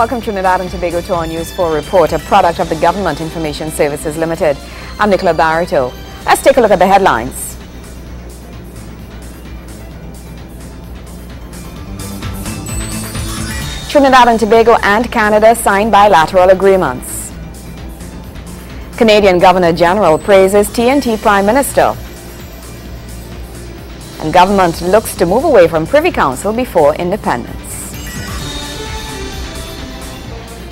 Welcome to Trinidad and Tobago to our News 4 report, a product of the Government Information Services Limited. I'm Nicola Barreto. Let's take a look at the headlines. Trinidad and Tobago and Canada sign bilateral agreements. Canadian Governor General praises TNT Prime Minister. And government looks to move away from Privy Council before independence.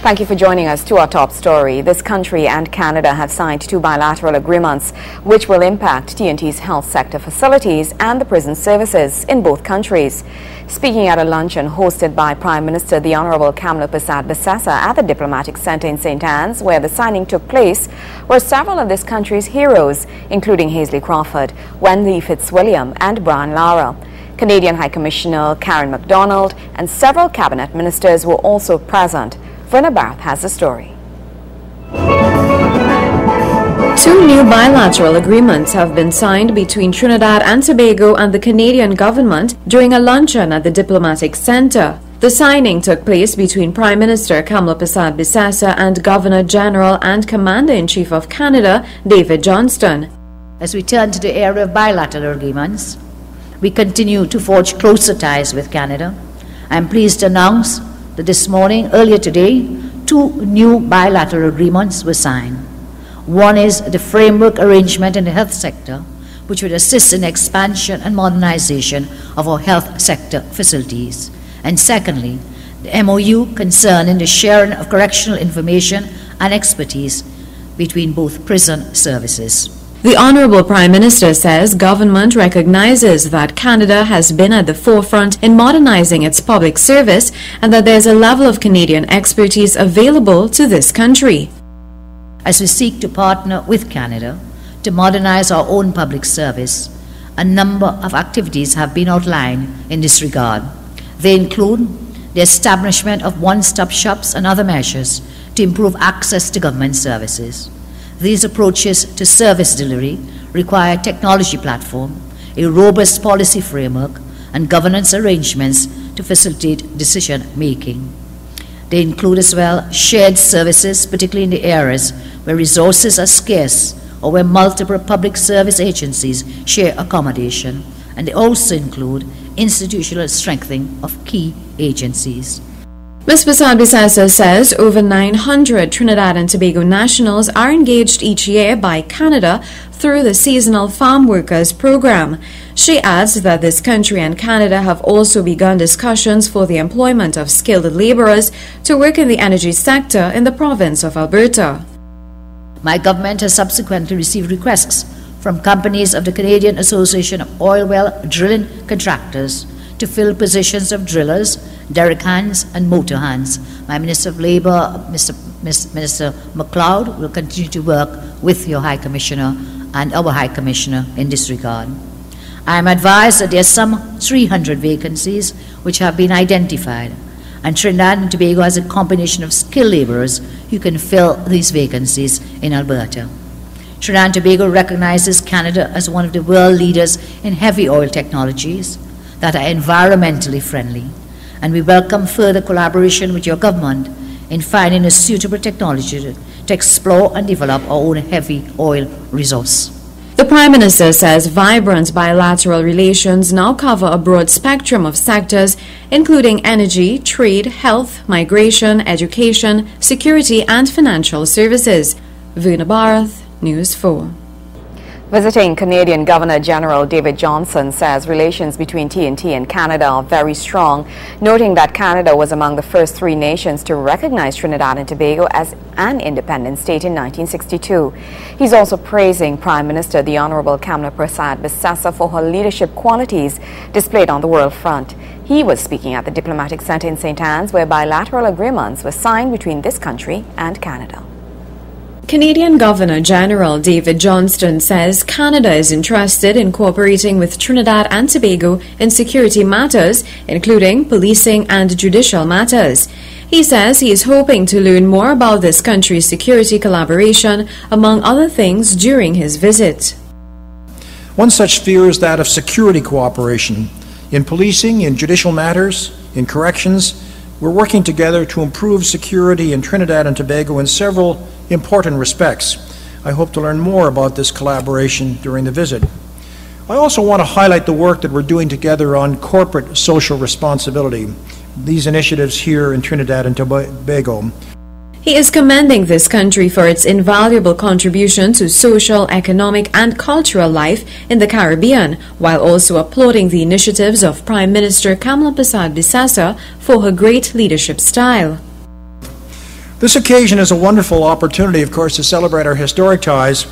Thank you for joining us to our top story. This country and Canada have signed 2 bilateral agreements which will impact TNT's health sector facilities and the prison services in both countries. Speaking at a luncheon hosted by Prime Minister the Honorable Kamla Persad-Bissessor at the Diplomatic Centre in St. Anne's, where the signing took place, were several of this country's heroes, including Hazley Crawford, Wendy Fitzwilliam and Brian Lara. Canadian High Commissioner Karen MacDonald and several cabinet ministers were also present. Verna Barth has the story. 2 new bilateral agreements have been signed between Trinidad and Tobago and the Canadian government during a luncheon at the Diplomatic Centre. The signing took place between Prime Minister Kamla Persad-Bissessor and Governor General and Commander-in-Chief of Canada, David Johnston. As we turn to the area of bilateral agreements, we continue to forge closer ties with Canada. I am pleased to announce that this morning, earlier today, 2 new bilateral agreements were signed. One is the framework arrangement in the health sector, which would assist in the expansion and modernization of our health sector facilities. And secondly, the MOU concerning the sharing of correctional information and expertise between both prison services. The Honourable Prime Minister says government recognizes that Canada has been at the forefront in modernizing its public service and that there is a level of Canadian expertise available to this country. As we seek to partner with Canada to modernize our own public service, a number of activities have been outlined in this regard. They include the establishment of one-stop shops and other measures to improve access to government services. These approaches to service delivery require a technology platform, a robust policy framework, and governance arrangements to facilitate decision-making. They include as well shared services, particularly in the areas where resources are scarce or where multiple public service agencies share accommodation, and they also include institutional strengthening of key agencies. Ms. Persad-Bissessor says over 900 Trinidad and Tobago nationals are engaged each year by Canada through the Seasonal Farm Workers Program. She adds that this country and Canada have also begun discussions for the employment of skilled laborers to work in the energy sector in the province of Alberta. My government has subsequently received requests from companies of the Canadian Association of Oil Well Drilling Contractors to fill positions of drillers, derrick hands and motor hands. My Minister of Labour, Minister MacLeod, will continue to work with your High Commissioner and our High Commissioner in this regard. I am advised that there are some 300 vacancies which have been identified, and Trinidad and Tobago has a combination of skilled labourers who can fill these vacancies in Alberta. Trinidad and Tobago recognizes Canada as one of the world leaders in heavy oil technologies that are environmentally friendly, and we welcome further collaboration with your government in finding a suitable technology to explore and develop our own heavy oil resource. The Prime Minister says vibrant bilateral relations now cover a broad spectrum of sectors, including energy, trade, health, migration, education, security and financial services. Verna Barth, News 4. Visiting Canadian Governor General David Johnston says relations between TNT and Canada are very strong, noting that Canada was among the first 3 nations to recognize Trinidad and Tobago as an independent state in 1962. He's also praising Prime Minister the Honourable Kamla Persad-Bissessor for her leadership qualities displayed on the world front. He was speaking at the Diplomatic Centre in St. Anne's, where bilateral agreements were signed between this country and Canada. Canadian Governor General David Johnston says Canada is interested in cooperating with Trinidad and Tobago in security matters, including policing and judicial matters. He says he is hoping to learn more about this country's security collaboration, among other things, during his visit. One such sphere is that of security cooperation in policing, in judicial matters, in corrections, We're working together to improve security in Trinidad and Tobago in several important respects. I hope to learn more about this collaboration during the visit. I also want to highlight the work that we're doing together on corporate social responsibility, these initiatives here in Trinidad and Tobago. He is commending this country for its invaluable contribution to social, economic and cultural life in the Caribbean, while also applauding the initiatives of Prime Minister Kamla Persad-Bissessar for her great leadership style. This occasion is a wonderful opportunity, of course, to celebrate our historic ties,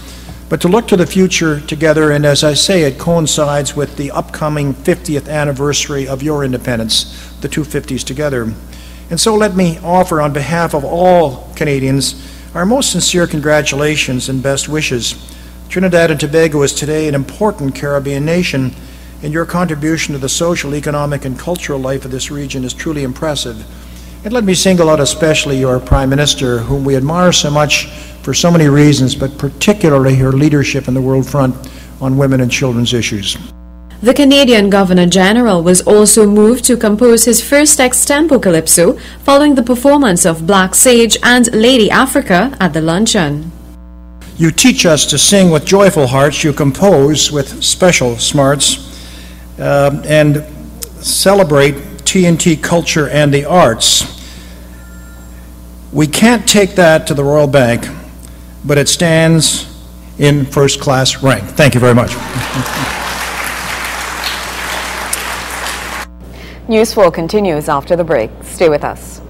but to look to the future together, and as I say, it coincides with the upcoming 50th anniversary of your independence, the two 50s together. And so let me offer on behalf of all Canadians our most sincere congratulations and best wishes. Trinidad and Tobago is today an important Caribbean nation, and your contribution to the social, economic, and cultural life of this region is truly impressive. And let me single out especially your Prime Minister, whom we admire so much for so many reasons, but particularly her leadership in the world front on women and children's issues. The Canadian Governor-General was also moved to compose his first extempo calypso following the performance of Black Sage and Lady Africa at the luncheon. You teach us to sing with joyful hearts, you compose with special smarts, and celebrate TNT culture and the arts. We can't take that to the Royal Bank, but it stands in first-class rank. Thank you very much. News 4 continues after the break. Stay with us.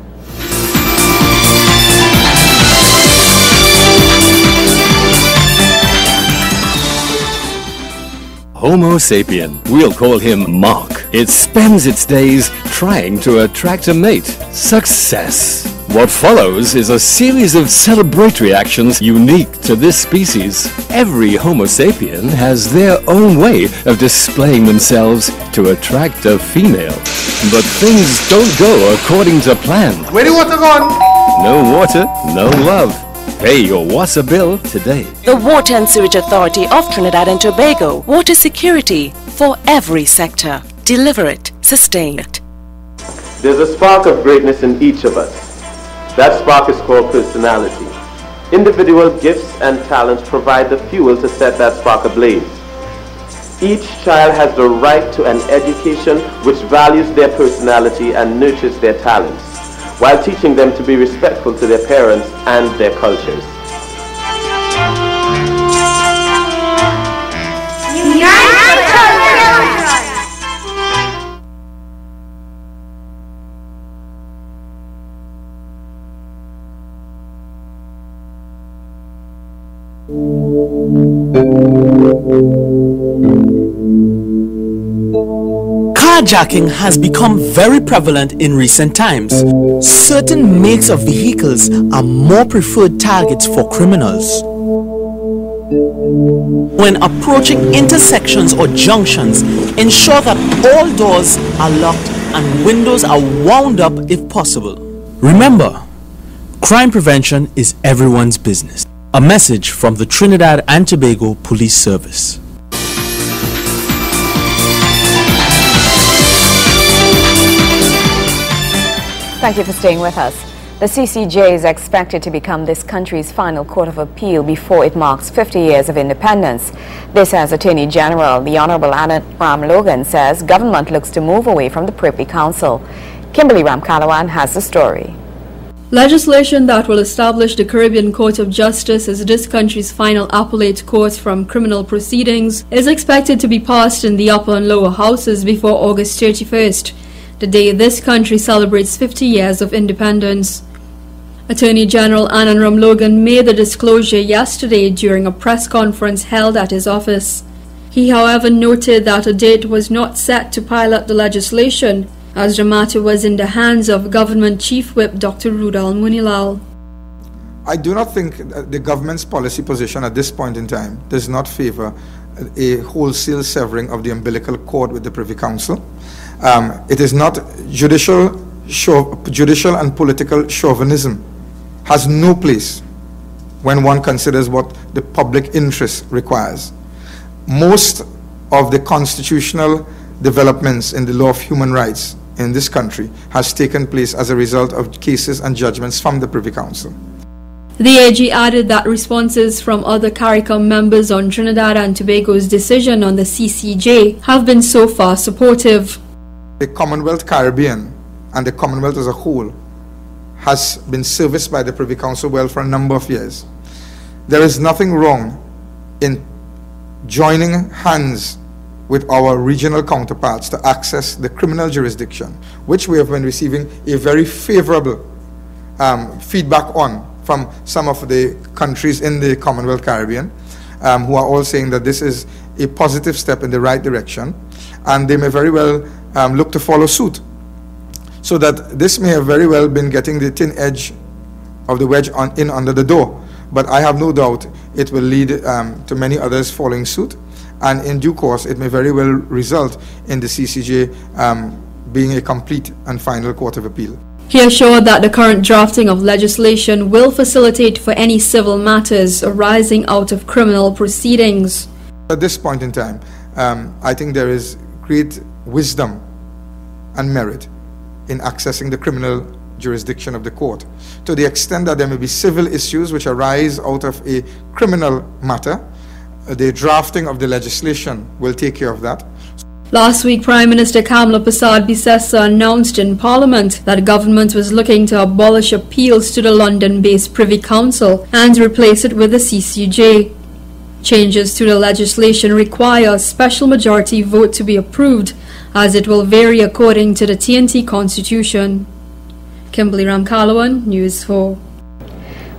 Homo sapien, we'll call him Mark. It spends its days trying to attract a mate. Success. What follows is a series of celebratory actions unique to this species. Every Homo sapien has their own way of displaying themselves to attract a female. But things don't go according to plan. Where the water gone? No water, no love. Pay your water bill today. The Water and Sewage Authority of Trinidad and Tobago. Water security for every sector. Deliver it, sustain it. There's a spark of greatness in each of us. That spark is called personality. Individual gifts and talents provide the fuel to set that spark ablaze. Each child has the right to an education which values their personality and nurtures their talents, while teaching them to be respectful to their parents and their cultures. Carjacking has become very prevalent in recent times. Certain makes of vehicles are more preferred targets for criminals. When approaching intersections or junctions, ensure that all doors are locked and windows are wound up if possible. Remember, crime prevention is everyone's business. A message from the Trinidad and Tobago Police Service. Thank you for staying with us. The CCJ is expected to become this country's final court of appeal before it marks 50 years of independence. This as Attorney General, the Honorable Anna Ram-Logan, says government looks to move away from the Privy Council. Kimberly Ram-Kalawan has the story. Legislation that will establish the Caribbean Court of Justice as this country's final appellate court from criminal proceedings is expected to be passed in the upper and lower houses before August 31st. The day this country celebrates 50 years of independence. Attorney General Anna Ram-Logan made the disclosure yesterday during a press conference held at his office. He, however, noted that a date was not set to pilot the legislation, as the matter was in the hands of Government Chief Whip Dr. Rudal Munilal. I do not think the government's policy position at this point in time does not favor a wholesale severing of the umbilical cord with the Privy Council. It is not judicial and political chauvinism has no place when one considers what the public interest requires. Most of the constitutional developments in the law of human rights in this country has taken place as a result of cases and judgments from the Privy Council. The AG added that responses from other CARICOM members on Trinidad and Tobago's decision on the CCJ have been so far supportive. The Commonwealth Caribbean and the Commonwealth as a whole has been serviced by the Privy Council well for a number of years. There is nothing wrong in joining hands with our regional counterparts to access the criminal jurisdiction, which we have been receiving a very favorable feedback on from some of the countries in the Commonwealth Caribbean, who are all saying that this is a positive step in the right direction, and they may very well look to follow suit. So that this may have very well been getting the thin edge of the wedge in under the door, but I have no doubt it will lead to many others following suit, and in due course it may very well result in the CCJ being a complete and final court of appeal. He assured that the current drafting of legislation will facilitate for any civil matters arising out of criminal proceedings. At this point in time, I think there is great wisdom and merit in accessing the criminal jurisdiction of the court, to the extent that there may be civil issues which arise out of a criminal matter. The drafting of the legislation will take care of that. Last week, Prime Minister Kamla Persad-Bissessar announced in Parliament that government was looking to abolish appeals to the London-based Privy Council and replace it with the CCJ. Changes to the legislation require a special majority vote to be approved, as it will vary according to the TNT Constitution. Kimberly Ramkalawan, News 4.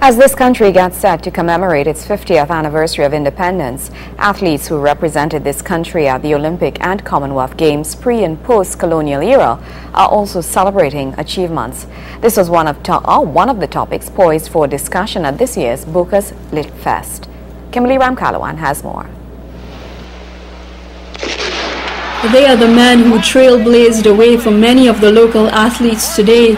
As this country gets set to commemorate its 50th anniversary of independence, athletes who represented this country at the Olympic and Commonwealth Games pre- and post-colonial era are also celebrating achievements. This was one of the topics poised for discussion at this year's Bocas Lit Fest. Kimberly Ramkalawan has more. They are the men who trailblazed the way for many of the local athletes today.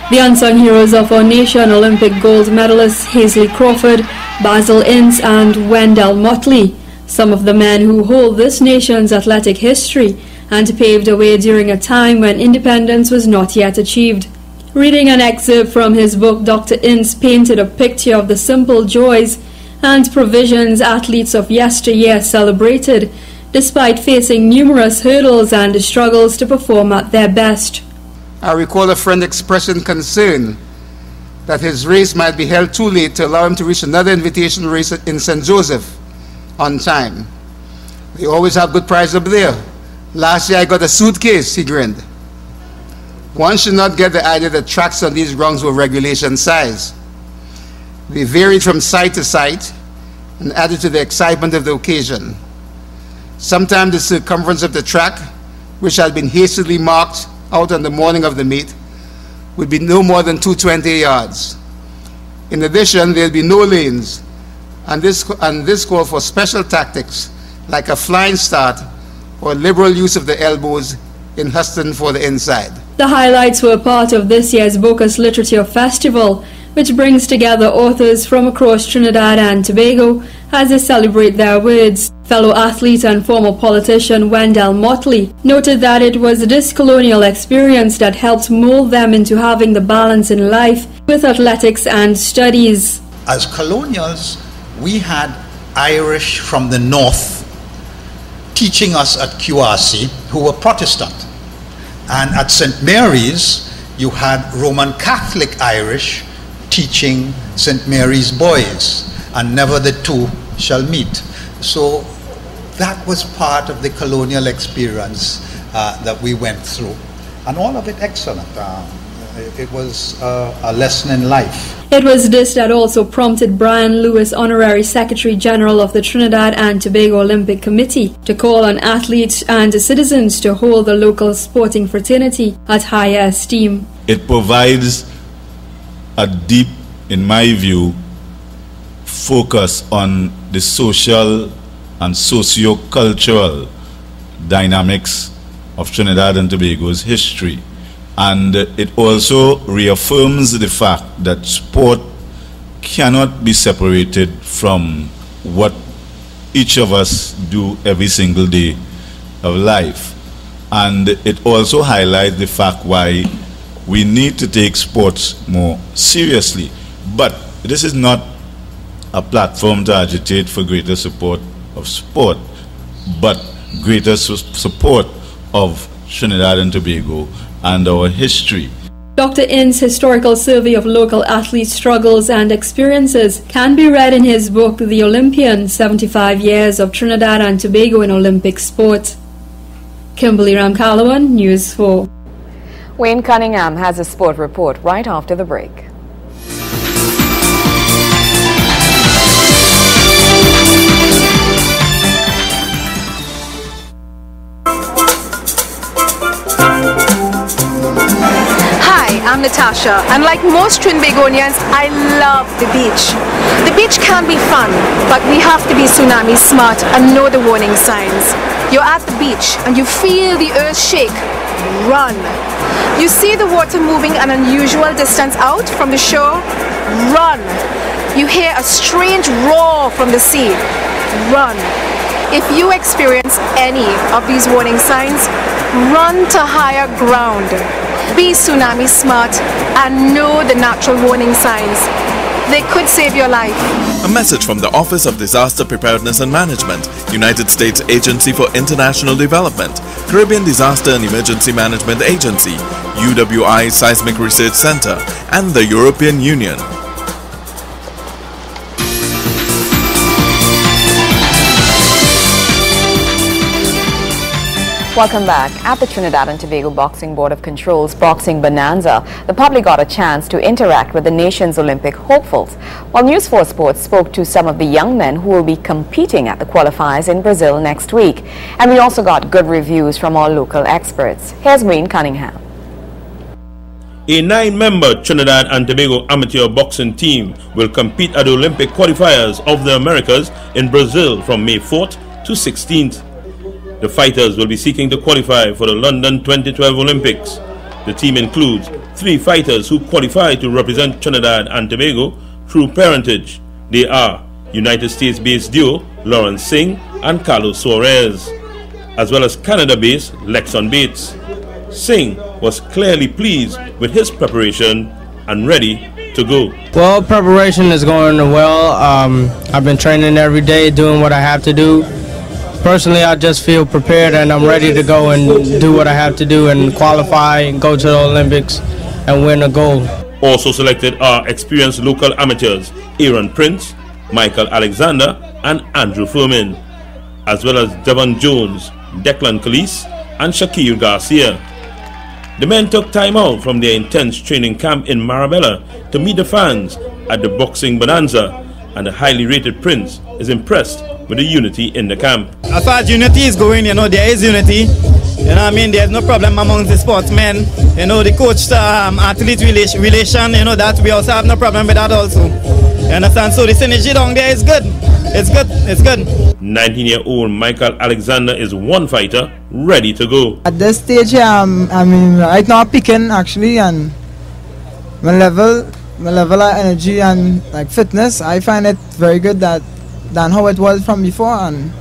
The unsung heroes of our nation, Olympic gold medalists Hazley Crawford, Basil Ince and Wendell Motley, some of the men who hold this nation's athletic history and paved the way during a time when independence was not yet achieved. Reading an excerpt from his book, Dr. Ince painted a picture of the simple joys and provisions athletes of yesteryear celebrated, despite facing numerous hurdles and struggles to perform at their best. I recall a friend expressing concern that his race might be held too late to allow him to reach another invitation race in St. Joseph on time. They always have good prizes up there. Last year I got a suitcase, he grinned. One should not get the idea that tracks on these grounds were regulation size. They varied from site to site and added to the excitement of the occasion. Sometimes the circumference of the track, which had been hastily marked out on the morning of the meet, would be no more than 220 yards. In addition, there'll be no lanes, and this called for special tactics like a flying start or liberal use of the elbows in hustling for the inside. The highlights were part of this year's Bocas Literature Festival, which brings together authors from across Trinidad and Tobago as they celebrate their words. Fellow athlete and former politician Wendell Motley noted that it was this colonial experience that helped mold them into having the balance in life with athletics and studies. As colonials, we had Irish from the north teaching us at QRC who were Protestant. And at St. Mary's, you had Roman Catholic Irish teaching St. Mary's boys, and never the two shall meet. So that was part of the colonial experience that we went through, and all of it excellent. It was a lesson in life. It was this that also prompted Brian Lewis, Honorary Secretary General of the Trinidad and Tobago Olympic Committee, to call on athletes and citizens to hold the local sporting fraternity at higher esteem. It provides a deep, in my view, focus on the social and socio-cultural dynamics of Trinidad and Tobago's history. And it also reaffirms the fact that sport cannot be separated from what each of us do every single day of life. And it also highlights the fact why we need to take sports more seriously. But this is not a platform to agitate for greater support of sport, but greater support of Trinidad and Tobago and our history. Dr. In's historical survey of local athletes' struggles and experiences can be read in his book, The Olympian, 75 Years of Trinidad and Tobago in Olympic Sport. Kimberly Ramkalawan, News 4. Wayne Cunningham has a sport report right after the break. I'm Natasha, and like most Trinbagonians, I love the beach. The beach can be fun, but we have to be tsunami smart and know the warning signs. You're at the beach and you feel the earth shake. Run. You see the water moving an unusual distance out from the shore. Run. You hear a strange roar from the sea. Run. If you experience any of these warning signs, run to higher ground. Be tsunami smart and know the natural warning signs. They could save your life. A message from the Office of Disaster Preparedness and Management, United States Agency for International Development, Caribbean Disaster and Emergency Management Agency, UWI Seismic Research Center, and the European Union. Welcome back. At the Trinidad and Tobago Boxing Board of Control's Boxing Bonanza, the public got a chance to interact with the nation's Olympic hopefuls. While News 4 Sports spoke to some of the young men who will be competing at the qualifiers in Brazil next week. And we also got good reviews from our local experts. Here's Wayne Cunningham. A 9-member Trinidad and Tobago amateur boxing team will compete at the Olympic qualifiers of the Americas in Brazil from May 4th to 16th. The fighters will be seeking to qualify for the London 2012 Olympics. The team includes 3 fighters who qualify to represent Trinidad and Tobago through parentage. They are United States-based duo Lawrence Singh and Carlos Suarez, as well as Canada-based Lexon Bates. Singh was clearly pleased with his preparation and ready to go. Well, preparation is going well. I've been training every day, doing what I have to do. Personally, I just feel prepared and I'm ready to go and do what I have to do and qualify and go to the Olympics and win a gold. Also selected are experienced local amateurs Aaron Prince, Michael Alexander and Andrew Furman, as well as Devon Jones, Declan Calise and Shakir Garcia. The men took time out from their intense training camp in Marabella to meet the fans at the Boxing Bonanza, and the highly rated Prince is impressed with the unity in the camp. As far as unity is going, there is unity. There's no problem among the sportsmen. The coach-athlete relation, that we also have no problem with that also. You understand? So the synergy down there is good. It's good. It's good. 19-year-old Michael Alexander is one fighter ready to go. At this stage, right now I'm peaking actually, and my level of energy and fitness, I find it very good than how it was from before, and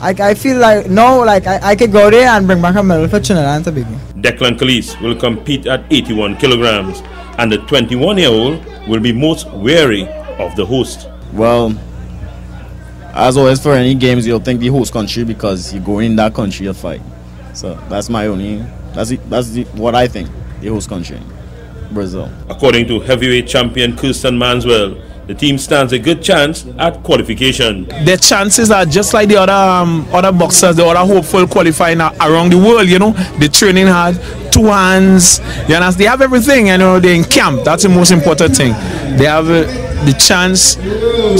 I feel like now I could go there and bring back a medal for Trinidad and Tobago. Declan Calise will compete at 81 kilograms, and the 21-year-old will be most wary of the host. Well, as always for any games, you'll think the host country because you go in that country to fight. So that's my only, what I think, the host country, Brazil. According to heavyweight champion Kirsten Manswell, the team stands a good chance at qualification. Their chances are just like the other boxers, the other hopeful qualifying around the world. They training hard, 2 hands. You understand? They have everything. They're in camp. That's the most important thing. They have the chance.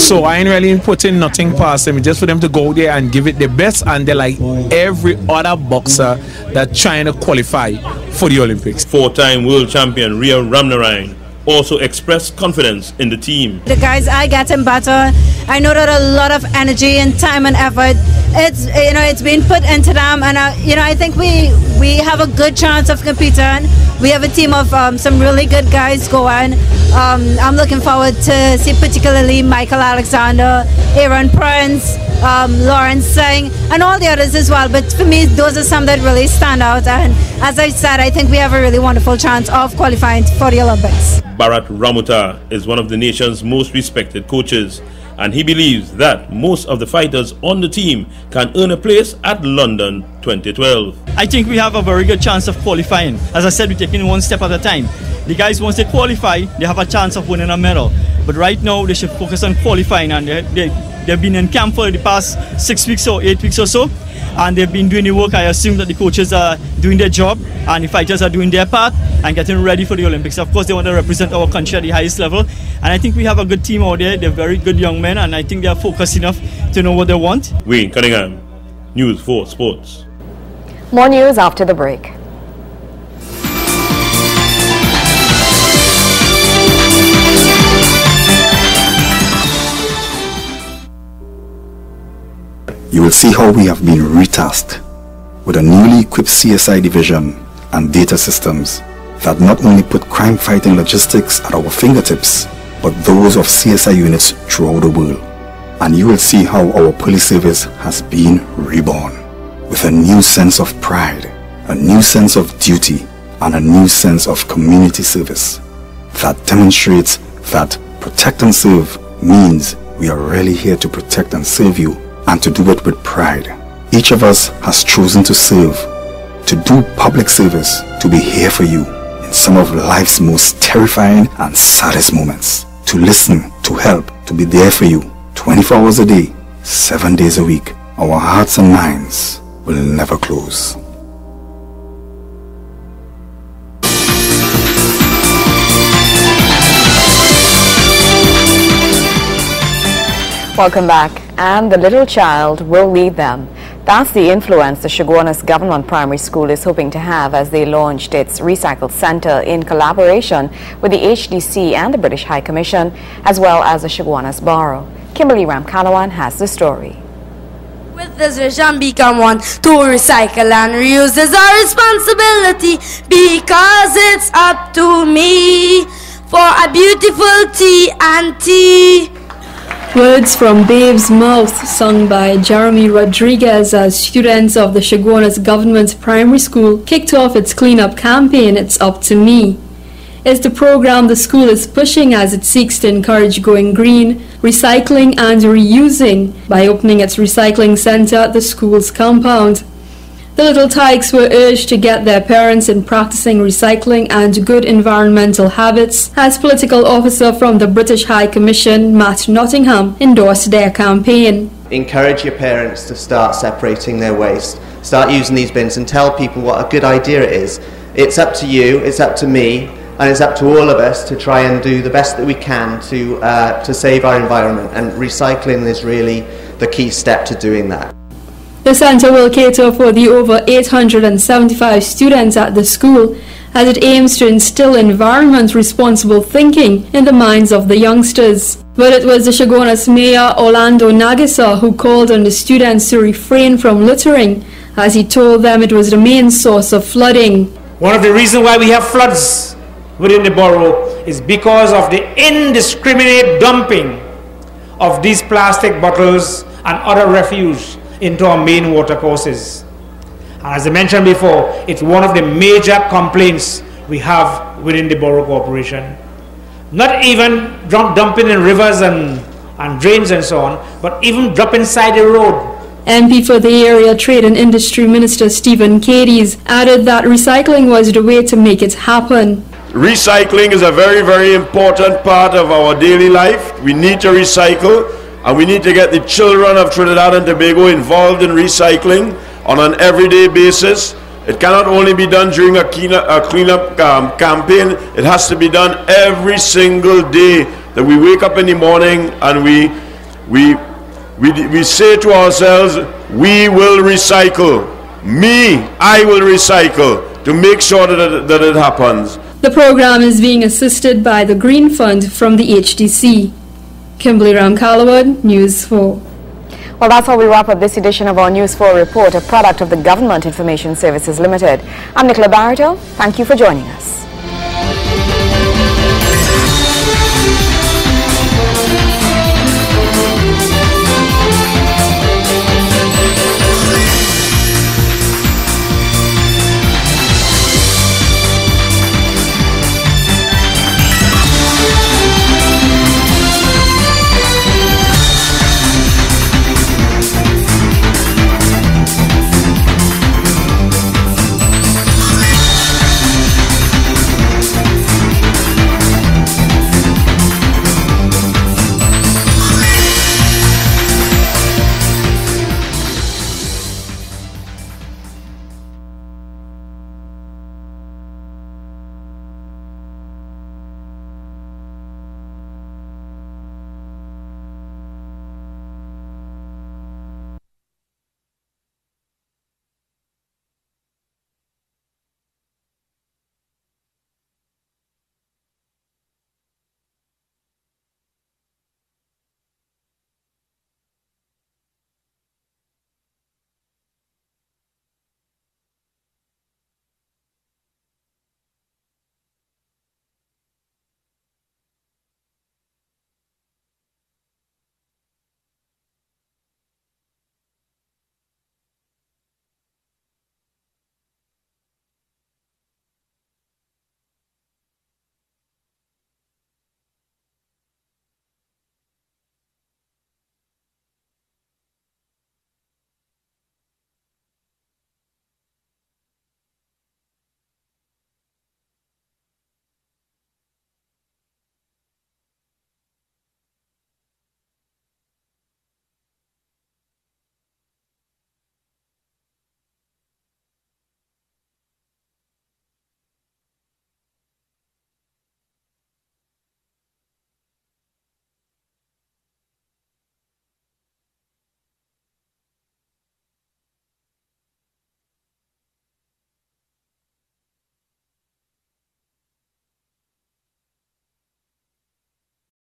So I ain't really putting nothing past them. It's just for them to go there and give it the best. And they're like every other boxer that's trying to qualify for the Olympics. 4-time world champion Ria Ramnarine also expressed confidence in the team. The guys are getting better. I know that a lot of energy and time and effort it's been put into them, and I think we have a good chance of competing. We have a team of some really good guys going. I'm looking forward to see particularly Michael Alexander, Aaron Prince, Lawrence Singh, and all the others as well. But for me, those are some that really stand out. And as I said, I think we have a really wonderful chance of qualifying for the Olympics. Bharat Ramuta is one of the nation's most respected coaches, and he believes that most of the fighters on the team can earn a place at London 2012. I think we have a very good chance of qualifying. As I said, we're taking one step at a time. The guys, once they qualify, they have a chance of winning a medal. But right now, they should focus on qualifying, and they've been in camp for the past 6 weeks or 8 weeks or so, and they've been doing the work. I assume that the coaches are doing their job, and the fighters are doing their part and getting ready for the Olympics. Of course, they want to represent our country at the highest level, and I think we have a good team out there. They're very good young men, and I think they're focused enough to know what they want. Wayne Cunningham, News 4 Sports. More news after the break. You will see how we have been retasked with a newly equipped CSI division and data systems that not only put crime fighting logistics at our fingertips, but those of CSI units throughout the world. And you will see how our police service has been reborn with a new sense of pride, a new sense of duty, and a new sense of community service that demonstrates that protect and serve means we are really here to protect and serve you, and to do it with pride. Each of us has chosen to serve, to do public service, to be here for you in some of life's most terrifying and saddest moments, to listen, to help, to be there for you 24 hours a day, 7 days a week. Our hearts and minds will never close. Welcome back. And the little child will lead them. That's the influence the Chaguanas Government Primary School is hoping to have as they launched its Recycle Center in collaboration with the HDC and the British High Commission, as well as the Chaguanas Borough. Kimberly Ramkalawan has the story. With this vision become one to recycle and reuse is our responsibility, because it's up to me for a beautiful T&T. Words from Babe's Mouth, sung by Jeremy Rodriguez as students of the Chaguanas Government Primary School kicked off its cleanup campaign, It's Up to Me. It's the program the school is pushing as it seeks to encourage going green, recycling and reusing by opening its recycling center at the school's compound. The little tykes were urged to get their parents in practicing recycling and good environmental habits, as political officer from the British High Commission, Matt Nottingham, endorsed their campaign. Encourage your parents to start separating their waste, start using these bins, and tell people what a good idea it is. It's up to you, it's up to me, and it's up to all of us to try and do the best that we can to save our environment, and recycling is really the key step to doing that. The centre will cater for the over 875 students at the school, as it aims to instill environment-responsible thinking in the minds of the youngsters. But it was the Chaguanas Mayor Orlando Nagisa who called on the students to refrain from littering, as he told them it was the main source of flooding. One of the reasons why we have floods within the borough is because of the indiscriminate dumping of these plastic bottles and other refuse into our main water courses. And as I mentioned before, it's one of the major complaints we have within the borough corporation. Not even dumping in rivers and drains and so on, but even drop inside the road. MP for the Area Trade and Industry Minister Stephen Cadiz added that recycling was the way to make it happen. Recycling is a very, very important part of our daily life. We need to recycle, and we need to get the children of Trinidad and Tobago involved in recycling on an everyday basis. It cannot only be done during a cleanup campaign. It has to be done every single day that we wake up in the morning and we say to ourselves, we will recycle. I will recycle, to make sure that it happens. The program is being assisted by the Green Fund from the HDC. Kimberly Ramkalawan, News 4. Well, that's how we wrap up this edition of our News 4 report, a product of the Government Information Services Limited. I'm Nicola Barreto. Thank you for joining us.